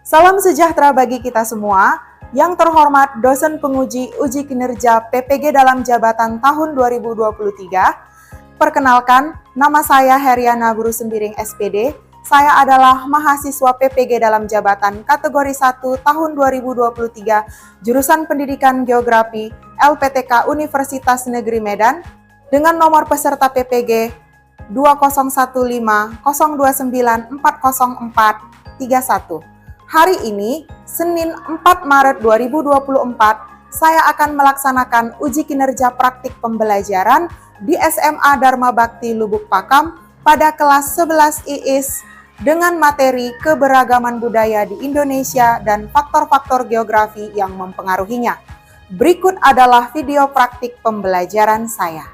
Salam sejahtera bagi kita semua. Yang terhormat dosen penguji uji kinerja PPG dalam jabatan tahun 2023. Perkenalkan, nama saya Heriana Guru Sembiring SPD. Saya adalah mahasiswa PPG dalam jabatan kategori 1 tahun 2023, jurusan Pendidikan Geografi LPTK Universitas Negeri Medan dengan nomor peserta PPG 2015-029-40431. Hari ini, Senin 4 Maret 2024, saya akan melaksanakan uji kinerja praktik pembelajaran di SMA Dharma Bakti Lubuk Pakam pada kelas 11 IIS dengan materi keberagaman budaya di Indonesia dan faktor-faktor geografi yang mempengaruhinya. Berikut adalah video praktik pembelajaran saya.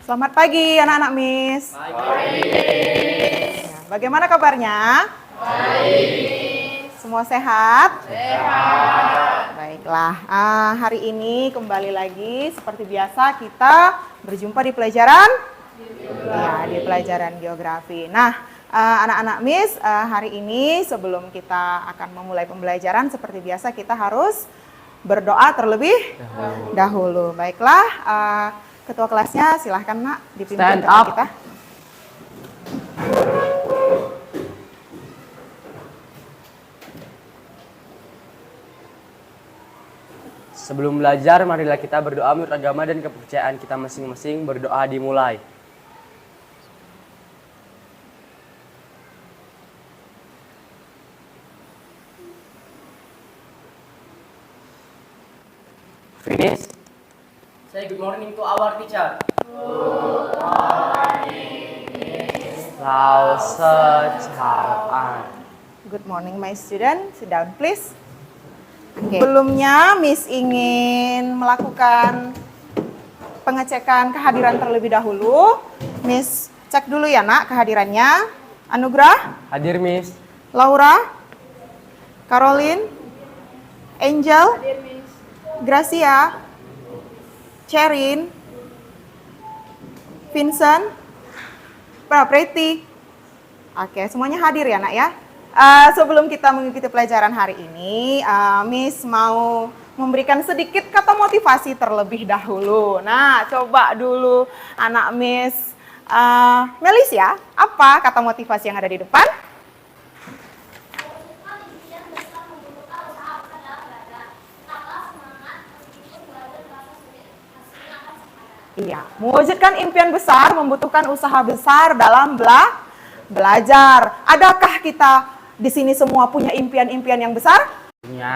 Selamat pagi anak-anak Miss. Pagi. Bagaimana kabarnya? Baik. Semua sehat? Sehat. Baiklah, hari ini kembali lagi seperti biasa kita berjumpa di pelajaran di pelajaran geografi. Nah, anak-anak Miss, hari ini sebelum kita akan memulai pembelajaran seperti biasa kita harus berdoa terlebih dahulu. Baiklah, ketua kelasnya silahkan Nak dipimpin kita. Sebelum belajar, marilah kita berdoa menurut agama dan kepercayaan kita masing-masing. Berdoa dimulai. Finish. Say good morning to our teacher. Good morning. Good morning my student, sit down please. Sebelumnya Miss ingin melakukan pengecekan kehadiran terlebih dahulu. Miss cek dulu ya Nak kehadirannya. Anugrah? Hadir Miss. Laura? Caroline? Angel? Hadir Miss. Gracia? Cherin? Vincent? Preti? Oke, semuanya hadir ya Nak ya. Sebelum kita mengikuti pelajaran hari ini, Miss mau memberikan sedikit kata motivasi terlebih dahulu. Nah, coba dulu anak Miss Melis ya, apa kata motivasi yang ada di depan? Iya, mewujudkan impian besar membutuhkan usaha besar dalam belajar. Adakah kita di sini semua punya impian-impian yang besar? Punya.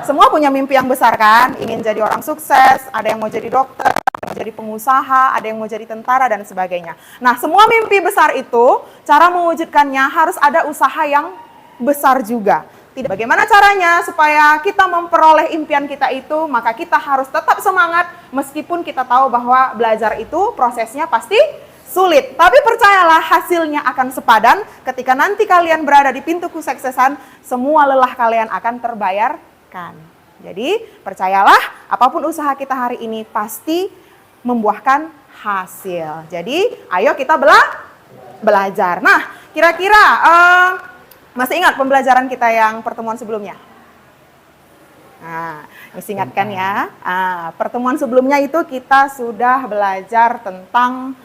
Semua punya mimpi yang besar kan? Ingin jadi orang sukses, ada yang mau jadi dokter, ada yang mau jadi pengusaha, ada yang mau jadi tentara dan sebagainya. Nah, semua mimpi besar itu, cara mewujudkannya harus ada usaha yang besar juga. Bagaimana caranya supaya kita memperoleh impian kita itu? Maka kita harus tetap semangat meskipun kita tahu bahwa belajar itu prosesnya pasti sulit, tapi percayalah hasilnya akan sepadan ketika nanti kalian berada di pintu kesuksesan, semua lelah kalian akan terbayarkan. Jadi percayalah apapun usaha kita hari ini pasti membuahkan hasil. Jadi ayo kita belajar. Nah, kira-kira masih ingat pembelajaran kita yang pertemuan sebelumnya? Nah, mesti ingatkan ya. Pertemuan sebelumnya itu kita sudah belajar tentang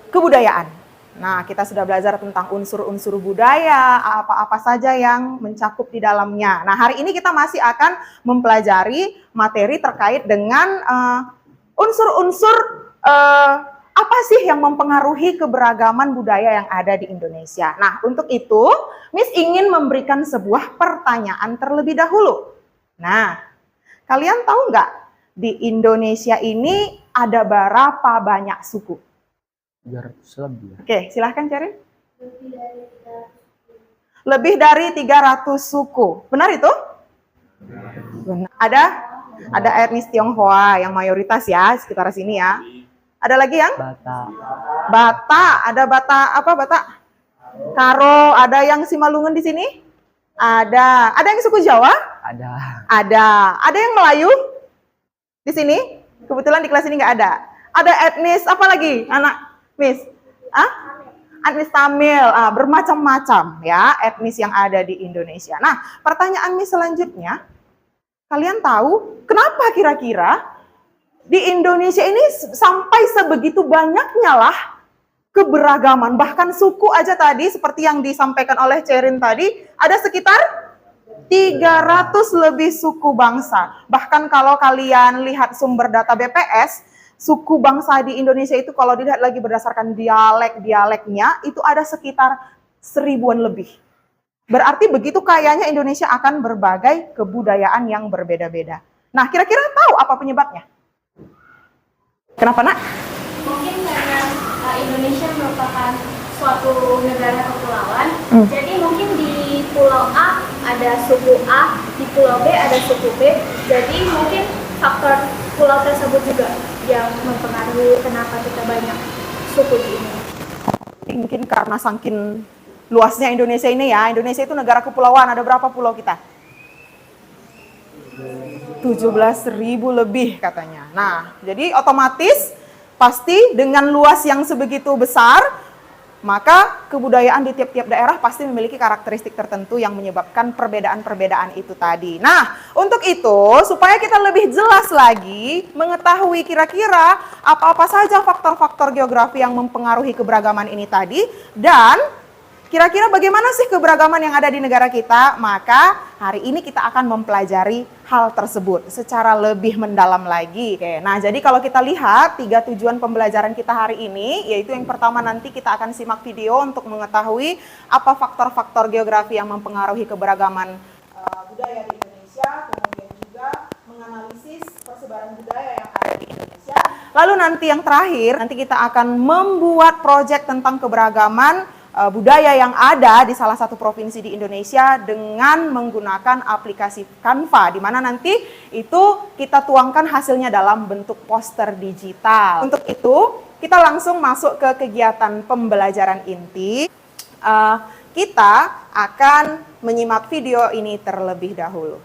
kebudayaan. Nah, kita sudah belajar tentang unsur-unsur budaya, apa-apa saja yang mencakup di dalamnya. Nah, hari ini kita masih akan mempelajari materi terkait dengan unsur-unsur apa sih yang mempengaruhi keberagaman budaya yang ada di Indonesia. Nah, untuk itu, Miss ingin memberikan sebuah pertanyaan terlebih dahulu. Nah, kalian tahu nggak di Indonesia ini ada berapa banyak suku? 300 lebih. Oke, silahkan cari. Lebih dari 300 suku. Benar itu? Benar. Ada etnis Tionghoa yang mayoritas ya, sekitar sini ya. Ada lagi yang? Batak. Ada Batak apa Batak? Karo, ada yang Simalungun di sini? Ada yang suku Jawa? Ada yang Melayu? Di sini? Kebetulan di kelas ini nggak ada. Ada etnis apa lagi, anak Miss? etnis Tamil, bermacam-macam ya etnis yang ada di Indonesia. Nah, pertanyaan Miss selanjutnya, kalian tahu kenapa kira-kira di Indonesia ini sampai sebegitu banyaknya lah keberagaman, bahkan suku aja tadi seperti yang disampaikan oleh Cerin tadi, ada sekitar 300 lebih suku bangsa. Bahkan kalau kalian lihat sumber data BPS, suku bangsa di Indonesia itu kalau dilihat lagi berdasarkan dialek-dialeknya, itu ada sekitar 1000-an lebih. Berarti begitu kayanya Indonesia akan berbagai kebudayaan yang berbeda-beda. Nah, kira-kira tahu apa penyebabnya? Kenapa, Nak? Mungkin karena Indonesia merupakan suatu negara kepulauan, jadi mungkin di Pulau A ada suku A, di Pulau B ada suku B, jadi mungkin faktor pulau tersebut juga yang mempengaruhi kenapa kita banyak suku di Indonesia. Mungkin karena saking luasnya Indonesia ini ya, Indonesia itu negara kepulauan, ada berapa pulau kita? 17.000 lebih katanya. Nah, jadi otomatis pasti dengan luas yang sebegitu besar, maka kebudayaan di tiap-tiap daerah pasti memiliki karakteristik tertentu yang menyebabkan perbedaan-perbedaan itu tadi. Nah, untuk itu, supaya kita lebih jelas lagi mengetahui kira-kira apa-apa saja faktor-faktor geografi yang mempengaruhi keberagaman ini tadi, dan kira-kira bagaimana sih keberagaman yang ada di negara kita, maka hari ini kita akan mempelajari hal tersebut secara lebih mendalam lagi. Oke, nah jadi kalau kita lihat 3 tujuan pembelajaran kita hari ini, yaitu yang pertama nanti kita akan simak video untuk mengetahui apa faktor-faktor geografi yang mempengaruhi keberagaman budaya di Indonesia, kemudian juga menganalisis persebaran budaya yang ada di Indonesia. Lalu nanti yang terakhir, nanti kita akan membuat proyek tentang keberagaman budaya yang ada di salah satu provinsi di Indonesia dengan menggunakan aplikasi Canva, di mana nanti itu kita tuangkan hasilnya dalam bentuk poster digital. Untuk itu, kita langsung masuk ke kegiatan pembelajaran inti. Kita akan menyimak video ini terlebih dahulu.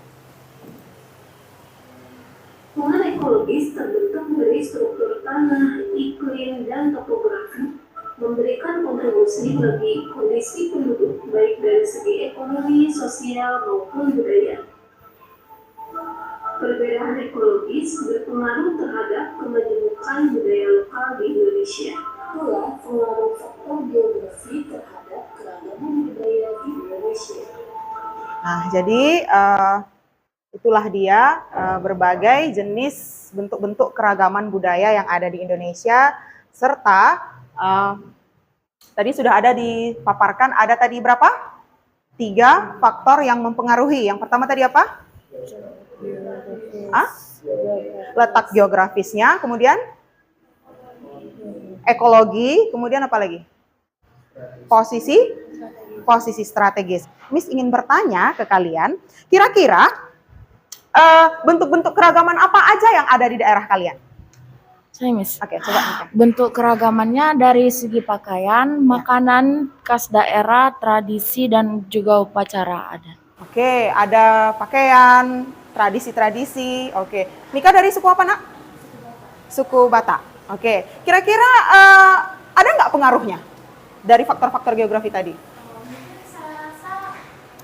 Pohon ekologis terbentuk dari struktur tanah, iklim, dan topografi, memberikan kontribusi bagi kondisi penduduk, baik dari segi ekonomi, sosial, maupun budaya. Perbedaan ekologis berpengaruh terhadap kemajemukan budaya lokal di Indonesia. Pula pengaruh faktor geografi terhadap keragaman budaya di Indonesia. Nah, jadi itulah dia berbagai jenis bentuk-bentuk keragaman budaya yang ada di Indonesia, serta tadi sudah ada dipaparkan, ada tadi berapa? 3 faktor yang mempengaruhi. Yang pertama tadi apa? Letak geografisnya, kemudian ekologi, kemudian apa lagi? Posisi strategis. Miss ingin bertanya ke kalian, kira-kira bentuk-bentuk keragaman apa aja yang ada di daerah kalian? Saya Miss. Oke, coba Mika. Bentuk keragamannya dari segi pakaian, makanan khas daerah, tradisi, dan juga upacara ada. Oke, ada pakaian, tradisi-tradisi. Oke, Mika dari suku apa, Nak? Suku Batak. Oke, kira-kira ada nggak pengaruhnya dari faktor-faktor geografi tadi? Saya rasa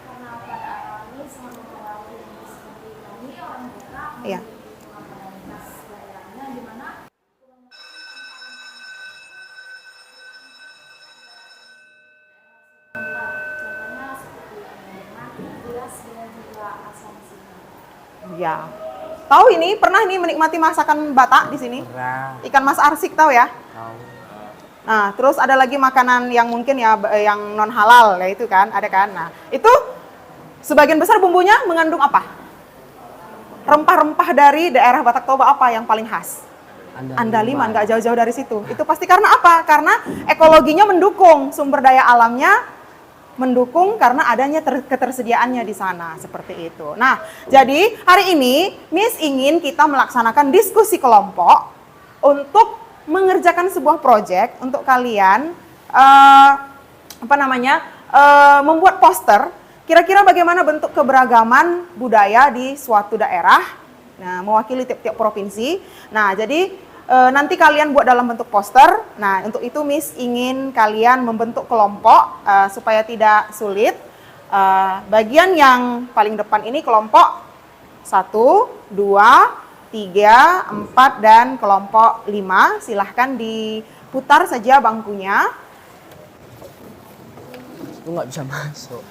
karena pada awalnya sangat mempengaruhi seperti kami orang Batak, Iya. makanan khas daerahnya di mana contohnya seperti dengan beras dan juga asam singa. Ya. Tahu ini pernah nih menikmati masakan Batak di sini? Pernah. Ikan mas arsik tahu ya? Tahu. Nah, terus ada lagi makanan yang mungkin ya yang non halal ya itu kan, ada kan. Nah, itu sebagian besar bumbunya mengandung apa? Rempah-rempah dari daerah Batak Toba apa yang paling khas? Andaliman, nggak jauh-jauh dari situ. Itu pasti karena apa? Karena ekologinya mendukung, sumber daya alamnya mendukung karena adanya ketersediaannya di sana, seperti itu. Nah, jadi hari ini Miss ingin kita melaksanakan diskusi kelompok untuk mengerjakan sebuah proyek untuk kalian membuat poster. Kira-kira bagaimana bentuk keberagaman budaya di suatu daerah, nah, mewakili tiap-tiap provinsi. Nah, jadi nanti kalian buat dalam bentuk poster. Nah, untuk itu Miss ingin kalian membentuk kelompok supaya tidak sulit. Bagian yang paling depan ini kelompok 1, 2, 3, 4, dan kelompok 5. Silahkan diputar saja bangkunya. Aku nggak bisa masuk.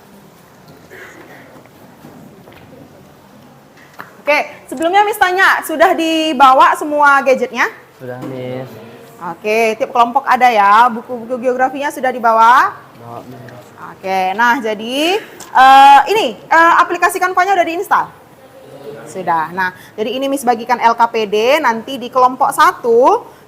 Oke, sebelumnya Miss tanya, sudah dibawa semua gadgetnya? Sudah, Miss. Oke, tiap kelompok ada ya, buku-buku geografinya sudah dibawa? Bawa, Miss. Oke, nah jadi ini aplikasi Canva-nya udah diinstal? Sudah. Nah, jadi ini Miss bagikan LKPD, nanti di kelompok 1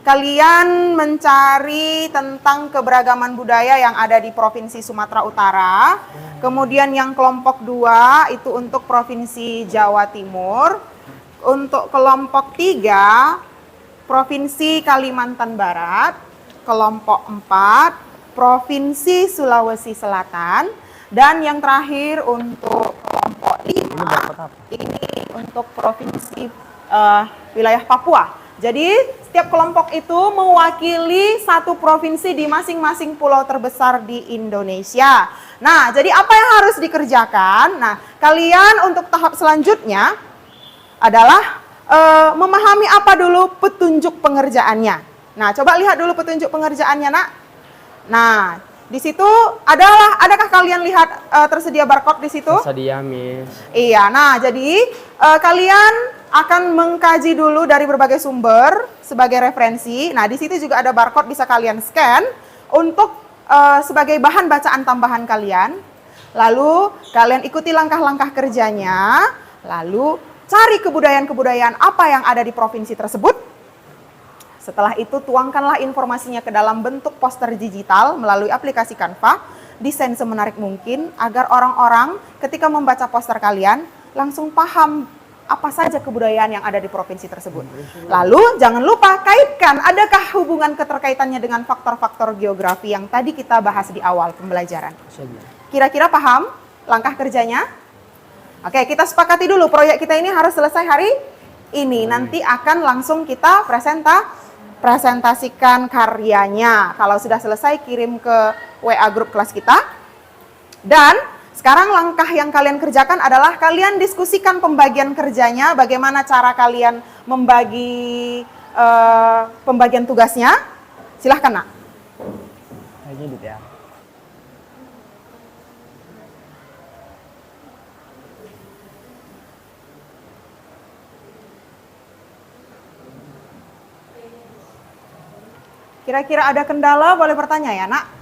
kalian mencari tentang keberagaman budaya yang ada di Provinsi Sumatera Utara. Kemudian yang kelompok 2 itu untuk Provinsi Jawa Timur. Untuk kelompok 3 Provinsi Kalimantan Barat. Kelompok 4 Provinsi Sulawesi Selatan. Dan yang terakhir untuk kelompok 5 ini untuk Provinsi wilayah Papua. Jadi setiap kelompok itu mewakili satu provinsi di masing-masing pulau terbesar di Indonesia. Nah, jadi apa yang harus dikerjakan? Nah, kalian untuk tahap selanjutnya adalah memahami apa dulu petunjuk pengerjaannya. Nah, coba lihat dulu petunjuk pengerjaannya, Nak. Nah, di situ adakah kalian lihat tersedia barcode di situ? Tersedia, Miss. Iya, nah jadi kalian akan mengkaji dulu dari berbagai sumber sebagai referensi. Nah, di situ juga ada barcode bisa kalian scan untuk sebagai bahan bacaan tambahan kalian. Lalu kalian ikuti langkah-langkah kerjanya, lalu cari kebudayaan-kebudayaan apa yang ada di provinsi tersebut. Setelah itu tuangkanlah informasinya ke dalam bentuk poster digital melalui aplikasi Canva. Desain semenarik mungkin agar orang-orang ketika membaca poster kalian langsung paham apa saja kebudayaan yang ada di provinsi tersebut. Lalu jangan lupa kaitkan adakah hubungan keterkaitannya dengan faktor-faktor geografi yang tadi kita bahas di awal pembelajaran. Kira-kira paham langkah kerjanya? Oke, kita sepakati dulu proyek kita ini harus selesai hari ini. Nanti akan langsung kita presentasikan karyanya. Kalau sudah selesai kirim ke WA grup kelas kita. Dan sekarang langkah yang kalian kerjakan adalah kalian diskusikan pembagian kerjanya, bagaimana cara kalian membagi pembagian tugasnya. Silahkan, Nak. Kayaknya gitu ya. Kira-kira ada kendala boleh bertanya ya, Nak?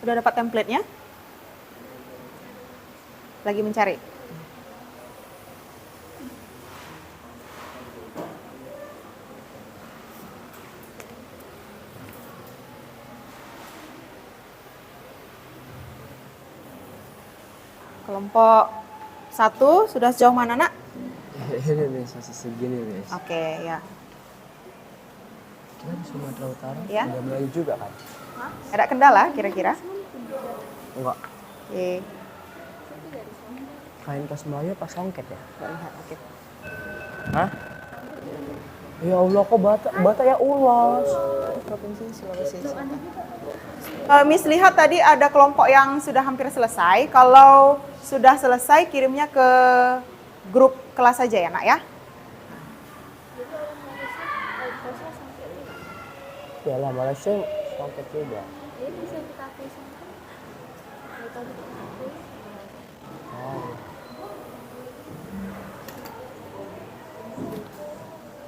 Udah dapat template-nya? Lagi mencari? Kelompok 1 sudah sejauh mana, Nak? Ini, Miss, masih segini, Miss. Oke, ya. Kita di Sumatera Utara Ya. udah Melayu juga kan? Ada kendala kira-kira? Enggak. Oke. Kain khas Melayu apa songket ya? Coba lihat, oke. Hah? Ya Allah, kok bata ya ulas. Provinsi Sulawesi Selatan. Miss lihat tadi ada kelompok yang sudah hampir selesai. Kalau sudah selesai kirimnya ke grup kelas saja ya, Nak ya. Ya lah, Malaysia songket juga. Jadi bisa kita hapus sampai. Kita hapus. Oh.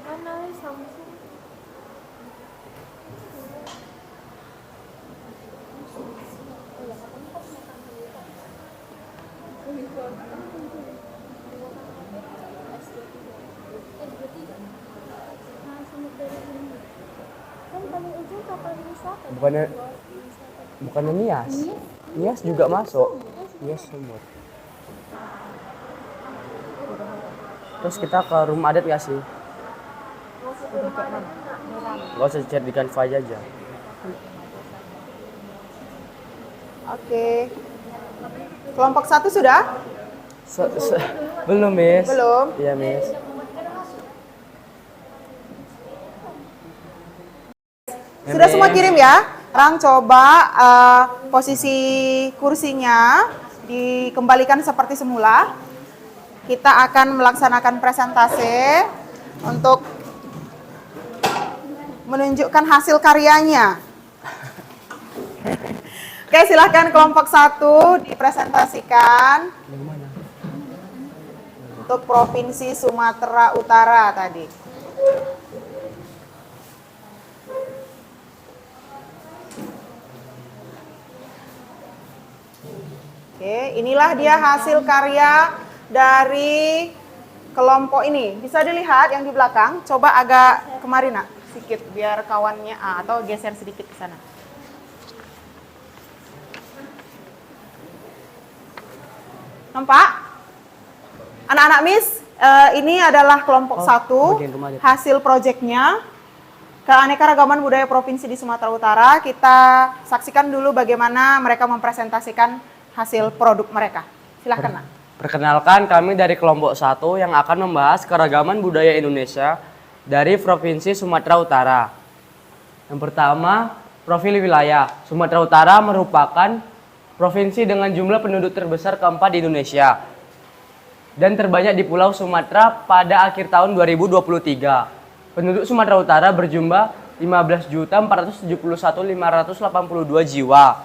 Mana Samsung? Bukannya bukannya Nias. Nias juga masuk. Nias sumur. Terus kita ke rumah adat nggak sih? Gak usah chat di Canva aja. Oke. Kelompok 1 sudah? Belum, Miss. Belum? Iya, Miss. Sudah semua kirim ya? Sekarang coba posisi kursinya dikembalikan seperti semula. Kita akan melaksanakan presentasi untuk menunjukkan hasil karyanya. Oke, silahkan kelompok 1 dipresentasikan untuk Provinsi Sumatera Utara tadi. Oke, inilah dia hasil karya dari kelompok ini. Bisa dilihat yang di belakang, coba agak kemari nak, sedikit biar kawannya atau geser sedikit ke sana. Nampak? Anak-anak Miss, ini adalah kelompok 1, hasil proyeknya Keanekaragaman Budaya Provinsi di Sumatera Utara. Kita saksikan dulu bagaimana mereka mempresentasikan hasil produk mereka. Silahkan nak. Perkenalkan, kami dari kelompok 1 yang akan membahas keragaman budaya Indonesia dari Provinsi Sumatera Utara. Yang pertama, profil wilayah. Sumatera Utara merupakan provinsi dengan jumlah penduduk terbesar keempat di Indonesia dan terbanyak di Pulau Sumatera pada akhir tahun 2023. Penduduk Sumatera Utara berjumlah 15.471.582 jiwa.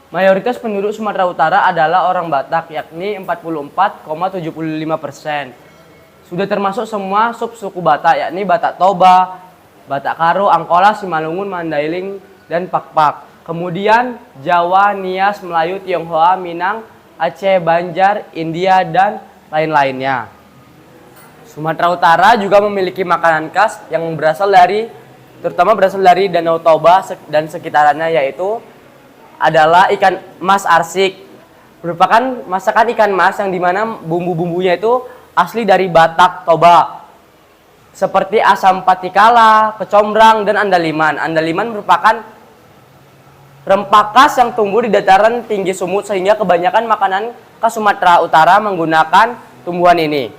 Mayoritas penduduk Sumatera Utara adalah orang Batak, yakni 44,75%. Sudah termasuk semua subsuku Batak, yakni Batak Toba, Batak Karo, Angkola, Simalungun, Mandailing, dan Pakpak. Kemudian Jawa, Nias, Melayu, Tionghoa, Minang, Aceh, Banjar, India, dan lain-lainnya. Sumatera Utara juga memiliki makanan khas yang terutama berasal dari Danau Toba dan sekitarannya, yaitu adalah ikan mas arsik. Merupakan masakan ikan mas yang dimana bumbu-bumbunya itu asli dari Batak Toba, seperti asam patikala, kecombrang, dan andaliman. Andaliman merupakan rempah khas yang tumbuh di dataran tinggi sumut, sehingga kebanyakan makanan khas Sumatera Utara menggunakan tumbuhan ini.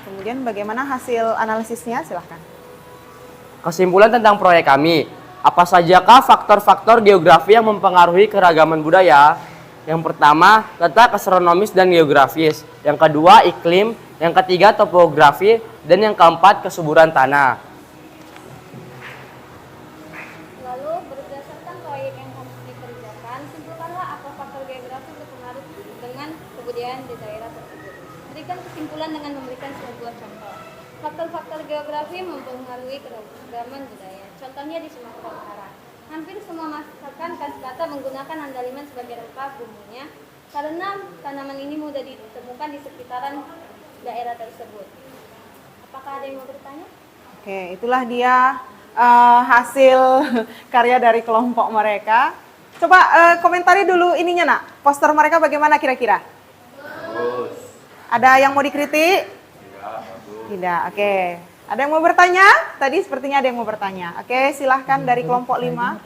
Kemudian bagaimana hasil analisisnya? Silahkan. Kesimpulan tentang proyek kami, apa sajakah faktor-faktor geografi yang mempengaruhi keragaman budaya? Yang pertama, letak astronomis dan geografis. Yang kedua, iklim. Yang ketiga, topografi. Dan yang keempat, kesuburan tanah. Lalu berdasarkan proyek yang kamu dikerjakan, simpulkanlah apa faktor geografi berpengaruh dengan kebudayaan di daerah tersebut. Berikan kesimpulan dengan memberikan sebuah contoh. Faktor-faktor geografi mempengaruhi keragaman budaya. Contohnya di Sumatera Utara. Hampir semua masakan khas Batak menggunakan andaliman sebagai rempah bumbunya karena tanaman ini mudah ditemukan di sekitaran daerah tersebut. Apakah ada yang mau bertanya? Oke, itulah dia hasil karya dari kelompok mereka. Coba komentari dulu ininya nak, poster mereka bagaimana kira-kira? Bagus. Ada yang mau dikritik? Tidak, oke. Ada yang mau bertanya? Tadi sepertinya ada yang mau bertanya. Oke, silahkan dari kelompok 5. Rumah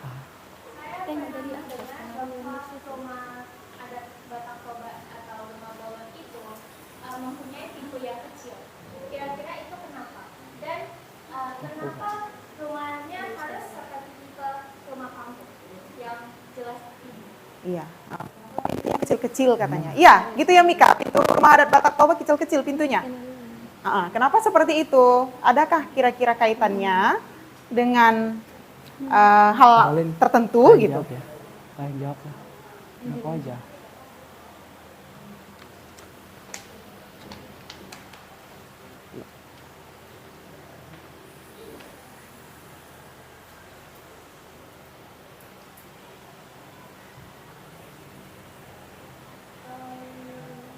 adat Batak Toba atau rumah bawah itu mempunyai pintu yang kecil. Kira-kira itu kenapa? Dan kenapa rumahnya harus seperti tipe rumah kampung yang jelas ini? Iya. Pintunya kecil-kecil katanya. Iya, gitu ya Mika. Pintu rumah adat Batak Toba kecil-kecil pintunya. Kenapa seperti itu? Adakah kira-kira kaitannya dengan hal tertentu gitu? Kalian jawab ya. Aku aja.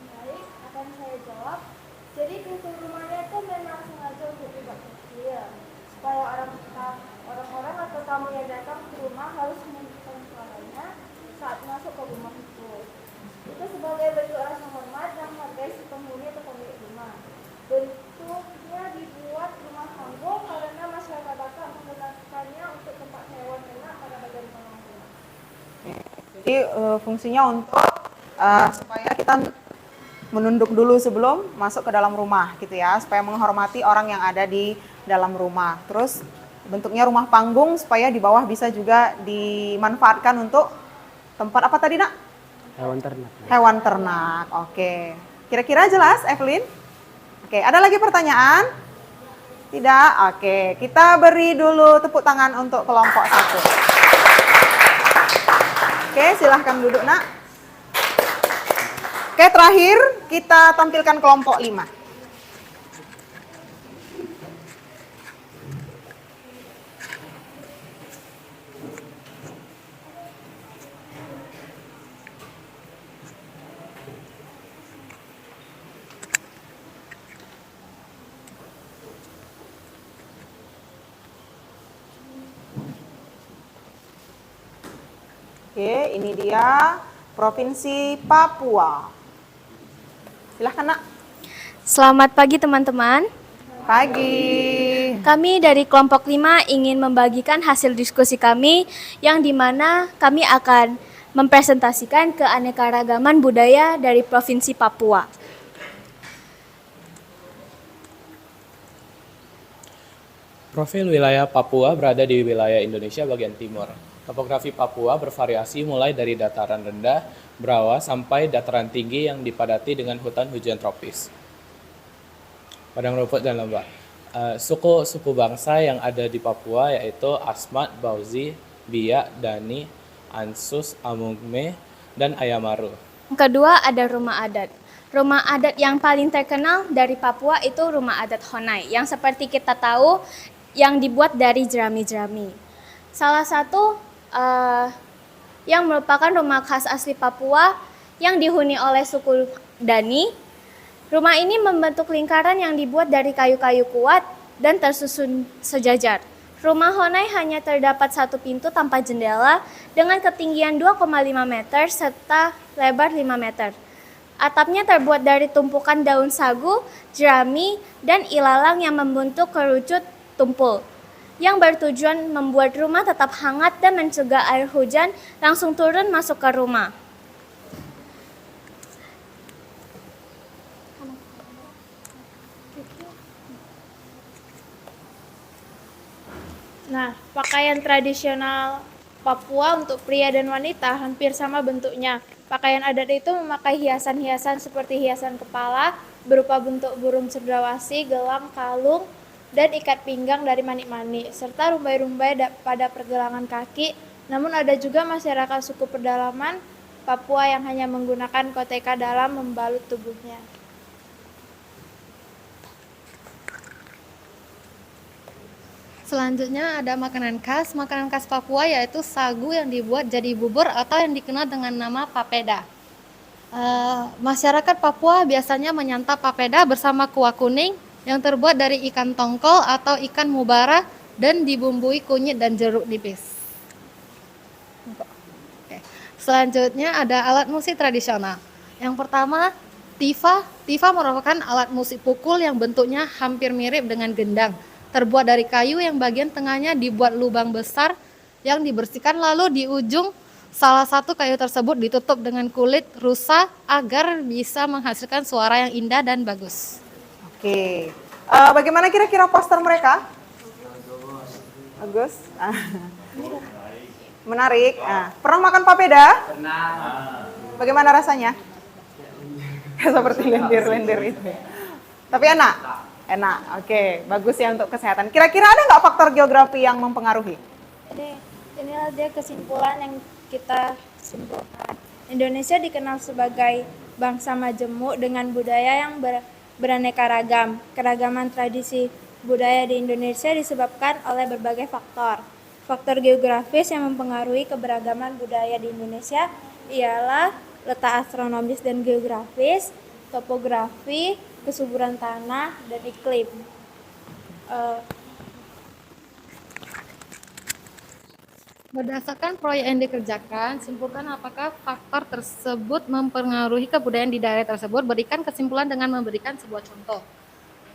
Baik, akan saya jawab. Jadi pintu rumahnya itu memang sengaja untuk dibuat kecil supaya orang-orang atau tamu yang datang ke rumah harus menghentikan suaranya saat masuk ke rumah itu. Itu sebagai bentuk rasa hormat dan menghargai si penghuni atau pemilik rumah. Bentuknya dibuat rumah panggung karena masyarakat Batak menggunakannya untuk tempat hewan ternak pada bagian tengah rumah. Jadi fungsinya untuk supaya kita menunduk dulu sebelum masuk ke dalam rumah gitu ya, supaya menghormati orang yang ada di dalam rumah. Terus bentuknya rumah panggung supaya di bawah bisa juga dimanfaatkan untuk tempat apa tadi, Nak? Hewan ternak. Hewan ternak. Oke. Kira-kira jelas, Evelyn? Oke, ada lagi pertanyaan? Tidak? Oke, kita beri dulu tepuk tangan untuk kelompok 1. Oke, silahkan duduk, Nak. Oke, terakhir kita tampilkan kelompok 5. Oke, ini dia Provinsi Papua. Silahkan, Nak. Selamat pagi teman-teman. Pagi. Kami dari kelompok 5 ingin membagikan hasil diskusi kami yang dimana kami akan mempresentasikan keanekaragaman budaya dari Provinsi Papua. Profil wilayah Papua berada di wilayah Indonesia bagian timur. Topografi Papua bervariasi mulai dari dataran rendah, berawa, sampai dataran tinggi yang dipadati dengan hutan hujan tropis. Padang rumput dan lembah. Suku bangsa yang ada di Papua yaitu Asmat, Bauzi, Biak, Dani, Ansus, Amungme, dan Ayamaru. Yang kedua ada rumah adat. Rumah adat yang paling terkenal dari Papua itu rumah adat Honai, yang seperti kita tahu yang dibuat dari jerami-jerami. Salah satu yang merupakan rumah khas asli Papua yang dihuni oleh suku Dani. Rumah ini membentuk lingkaran yang dibuat dari kayu-kayu kuat dan tersusun sejajar. Rumah Honai hanya terdapat satu pintu tanpa jendela dengan ketinggian 2,5 meter serta lebar 5 meter. Atapnya terbuat dari tumpukan daun sagu, jerami, dan ilalang yang membentuk kerucut tumpul, yang bertujuan membuat rumah tetap hangat dan mencegah air hujan langsung turun masuk ke rumah. Nah, pakaian tradisional Papua untuk pria dan wanita hampir sama bentuknya. Pakaian adat itu memakai hiasan-hiasan seperti hiasan kepala, berupa bentuk burung cendrawasih, gelang, kalung, dan ikat pinggang dari manik-manik, serta rumbai-rumbai pada pergelangan kaki. Namun ada juga masyarakat suku pedalaman Papua yang hanya menggunakan koteka dalam membalut tubuhnya. Selanjutnya ada makanan khas. Makanan khas Papua yaitu sagu yang dibuat jadi bubur atau yang dikenal dengan nama papeda. Masyarakat Papua biasanya menyantap papeda bersama kuah kuning yang terbuat dari ikan tongkol atau ikan mubara dan dibumbui kunyit dan jeruk nipis. Oke. Selanjutnya ada alat musik tradisional. Yang pertama, tifa. Tifa merupakan alat musik pukul yang bentuknya hampir mirip dengan gendang. Terbuat dari kayu yang bagian tengahnya dibuat lubang besar yang dibersihkan, lalu di ujung salah satu kayu tersebut ditutup dengan kulit rusa agar bisa menghasilkan suara yang indah dan bagus. Oke. Bagaimana kira-kira poster mereka? Bagus. Menarik. Pernah makan papeda? Pernah. Bagaimana rasanya? Seperti lendir-lendir itu. Tapi enak? Enak. Oke. Bagus ya untuk kesehatan. Kira-kira ada nggak faktor geografi yang mempengaruhi? Inilah dia kesimpulan yang kita simpulkan. Indonesia dikenal sebagai bangsa majemuk dengan budaya yang beraneka ragam. Keragaman tradisi budaya di Indonesia disebabkan oleh berbagai faktor. Faktor geografis yang mempengaruhi keberagaman budaya di Indonesia ialah letak astronomis dan geografis, topografi, kesuburan tanah, dan iklim. Berdasarkan proyek yang dikerjakan, simpulkan apakah faktor tersebut mempengaruhi kebudayaan di daerah tersebut. Berikan kesimpulan dengan memberikan sebuah contoh.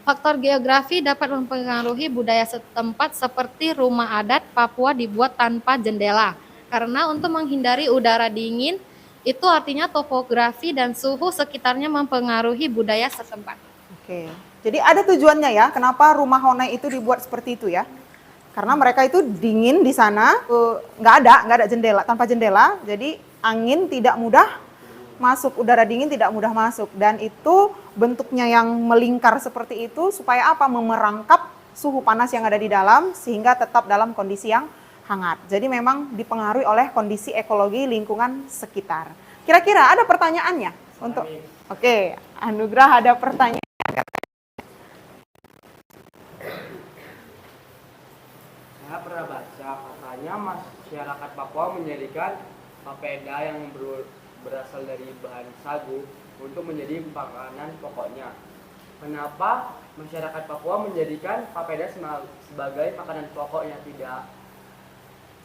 Faktor geografi dapat mempengaruhi budaya setempat seperti rumah adat Papua dibuat tanpa jendela. Karena untuk menghindari udara dingin, itu artinya topografi dan suhu sekitarnya mempengaruhi budaya setempat. Oke. Jadi ada tujuannya ya, kenapa rumah Honai itu dibuat seperti itu ya? Karena mereka itu dingin di sana, nggak ada jendela, tanpa jendela, jadi angin tidak mudah masuk, udara dingin tidak mudah masuk, dan itu bentuknya yang melingkar seperti itu supaya apa? Memerangkap suhu panas yang ada di dalam sehingga tetap dalam kondisi yang hangat. Jadi memang dipengaruhi oleh kondisi ekologi lingkungan sekitar. Kira-kira ada pertanyaannya untuk? Oke, Anugrah ada pertanyaan. Saya pernah baca katanya masyarakat Papua menjadikan papeda yang berasal dari bahan sagu untuk menjadi makanan pokoknya. Kenapa masyarakat Papua menjadikan papeda sebagai makanan pokoknya,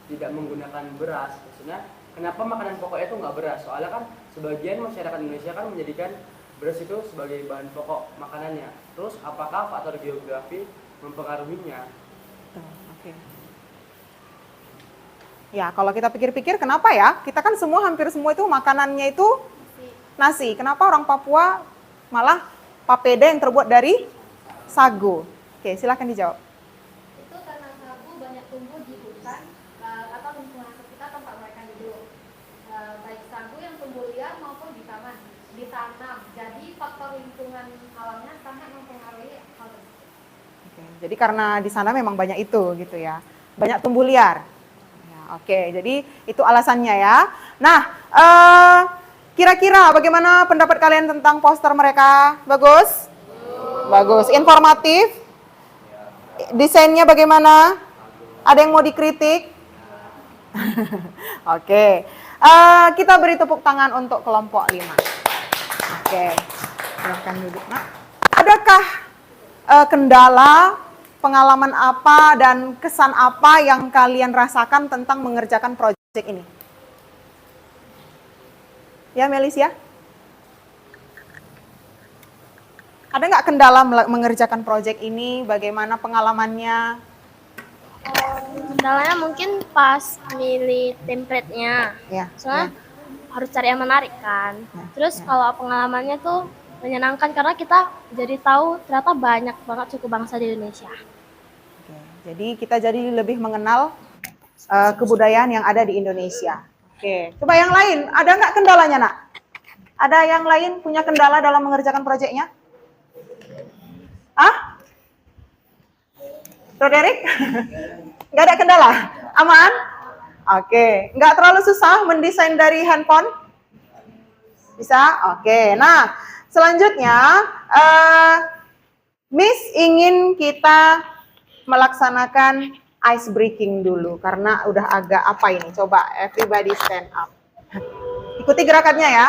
tidak menggunakan beras? Maksudnya kenapa makanan pokoknya itu nggak beras? Soalnya kan sebagian masyarakat Indonesia kan menjadikan beras itu sebagai bahan pokok makanannya. Terus apakah faktor geografi mempengaruhinya? Oke. Ya, kalau kita pikir-pikir kenapa ya? Kita kan hampir semua itu makanannya itu nasi. Kenapa orang Papua malah papeda yang terbuat dari sagu? Oke, silakan dijawab. Itu karena sagu banyak tumbuh di hutan atau lingkungan sekitar tempat mereka hidup. Baik sagu yang tumbuh liar maupun di taman, ditanam. Jadi faktor lingkungan alamnya sangat mempengaruhi hal tersebut. Oke, jadi karena di sana memang banyak itu gitu ya. Banyak tumbuh liar. Oke, jadi itu alasannya ya. Nah, kira-kira bagaimana pendapat kalian tentang poster mereka? Bagus? Bagus. Informatif? Desainnya bagaimana? Ada yang mau dikritik? Oke. Kita beri tepuk tangan untuk kelompok 5. Oke. Silakan duduk, Nak. Adakah kendala, pengalaman apa dan kesan apa yang kalian rasakan tentang mengerjakan proyek ini? Ya, Melis ya? Ada nggak kendala mengerjakan proyek ini? Bagaimana pengalamannya? Kendalanya mungkin pas milih template-nya. Ya, Soalnya harus cari yang menarik kan. Terus kalau pengalamannya tuh menyenangkan karena kita jadi tahu ternyata banyak banget suku bangsa di Indonesia. Jadi kita jadi lebih mengenal kebudayaan yang ada di Indonesia. Oke, coba yang lain, ada nggak kendalanya, Nak? Ada yang lain punya kendala dalam mengerjakan proyeknya? Ah? Roderick? Nggak ada kendala? Aman? Oke, nggak terlalu susah mendesain dari handphone? Bisa? Oke, nah selanjutnya Miss ingin kita melaksanakan ice breaking dulu karena udah agak apa ini, coba everybody stand up. Ikuti gerakannya ya.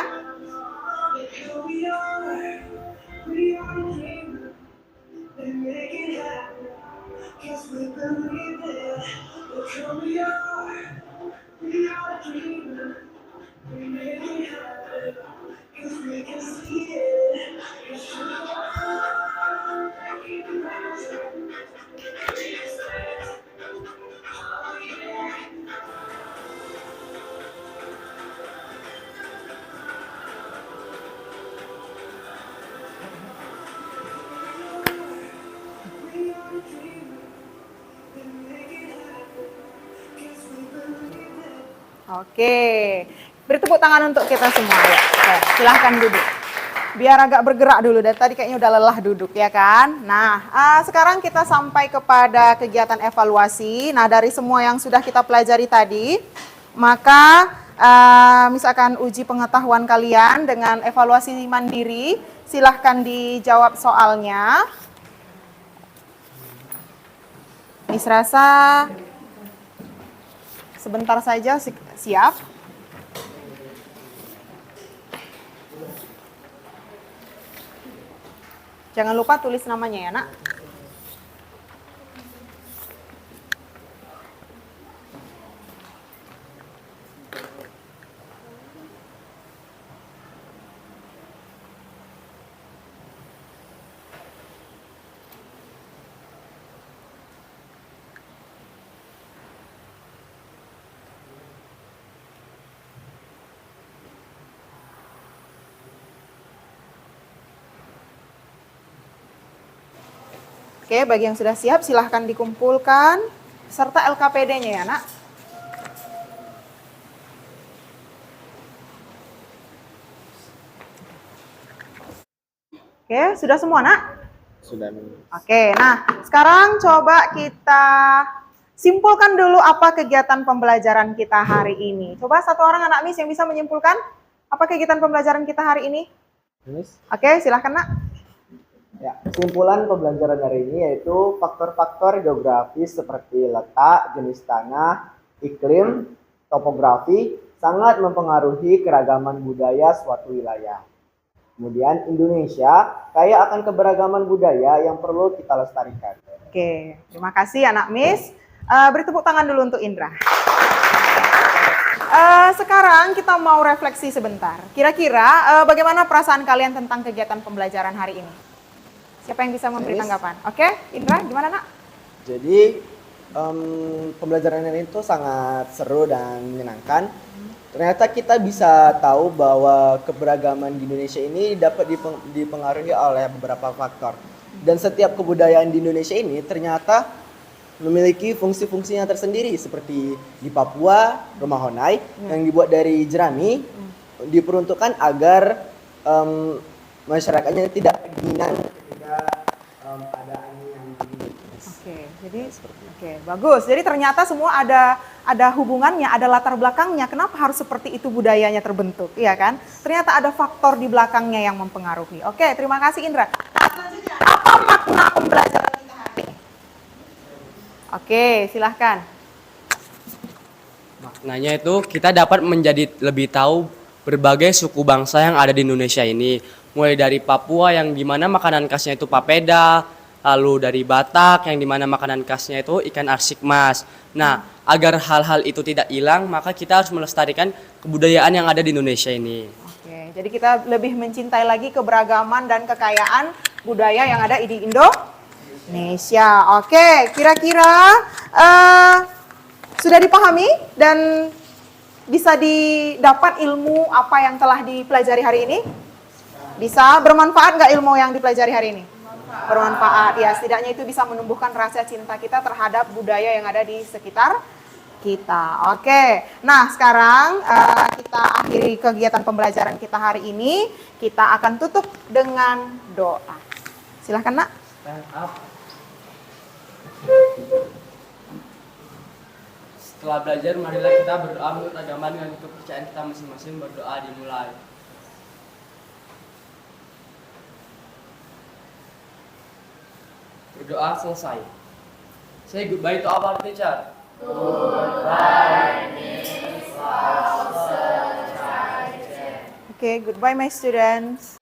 Oke, beri tepuk tangan untuk kita semua ya. Oke, silahkan duduk. Biar agak bergerak dulu, dari tadi kayaknya udah lelah duduk ya kan. Nah, sekarang kita sampai kepada kegiatan evaluasi. Nah, dari semua yang sudah kita pelajari tadi, maka misalkan uji pengetahuan kalian dengan evaluasi mandiri, silahkan dijawab soalnya. Miss rasa sebentar saja siap. Jangan lupa tulis namanya ya, Nak. Oke, bagi yang sudah siap silahkan dikumpulkan serta LKPD-nya ya, Nak. Oke, sudah semua, Nak? Sudah. Oke, nah sekarang coba kita simpulkan dulu apa kegiatan pembelajaran kita hari ini. Coba satu orang anak Miss yang bisa menyimpulkan apa kegiatan pembelajaran kita hari ini? Oke, silahkan, Nak. Ya, kesimpulan pembelajaran hari ini yaitu faktor-faktor geografis seperti letak, jenis tanah, iklim, topografi sangat mempengaruhi keragaman budaya suatu wilayah. Kemudian Indonesia kaya akan keberagaman budaya yang perlu kita lestarikan. Oke, terima kasih anak Miss. Beri tepuk tangan dulu untuk Indra. Sekarang kita mau refleksi sebentar. Kira-kira bagaimana perasaan kalian tentang kegiatan pembelajaran hari ini? Siapa yang bisa memberi tanggapan? Oke, Indra, gimana, Nak? Jadi pembelajaran ini tuh sangat seru dan menyenangkan. Ternyata kita bisa tahu bahwa keberagaman di Indonesia ini dapat dipengaruhi oleh beberapa faktor. Dan setiap kebudayaan di Indonesia ini ternyata memiliki fungsi-fungsinya tersendiri. Seperti di Papua, rumah Honai yang dibuat dari jerami diperuntukkan agar masyarakatnya tidak kedinginan ketika keadaannya yang dingin. Oke, bagus. Jadi ternyata semua ada hubungannya, ada latar belakangnya. Kenapa harus seperti itu budayanya terbentuk, iya kan? Ternyata ada faktor di belakangnya yang mempengaruhi. Oke, terima kasih Indra. Nah, selanjutnya apa makna pembelajaran kita hari ini? Oke, silahkan. Maknanya itu kita dapat menjadi lebih tahu berbagai suku bangsa yang ada di Indonesia ini. Mulai dari Papua yang dimana makanan khasnya itu papeda, lalu dari Batak yang dimana makanan khasnya itu ikan arsik mas. Nah, agar hal-hal itu tidak hilang, maka kita harus melestarikan kebudayaan yang ada di Indonesia ini. Oke, jadi kita lebih mencintai lagi keberagaman dan kekayaan budaya yang ada di Indonesia. Oke, kira-kira sudah dipahami dan bisa didapat ilmu apa yang telah dipelajari hari ini? Bisa bermanfaat nggak ilmu yang dipelajari hari ini? Bermanfaat, ya setidaknya itu bisa menumbuhkan rasa cinta kita terhadap budaya yang ada di sekitar kita. Oke, nah sekarang kita akhiri kegiatan pembelajaran kita hari ini. Kita akan tutup dengan doa. Silahkan, Nak. Setelah belajar, marilah kita berdoa menurut agama dengan kepercayaan kita masing-masing. Berdoa dimulai. Berdoa selesai. Say goodbye to our teacher. Goodbye, Miss. Okay, goodbye my students.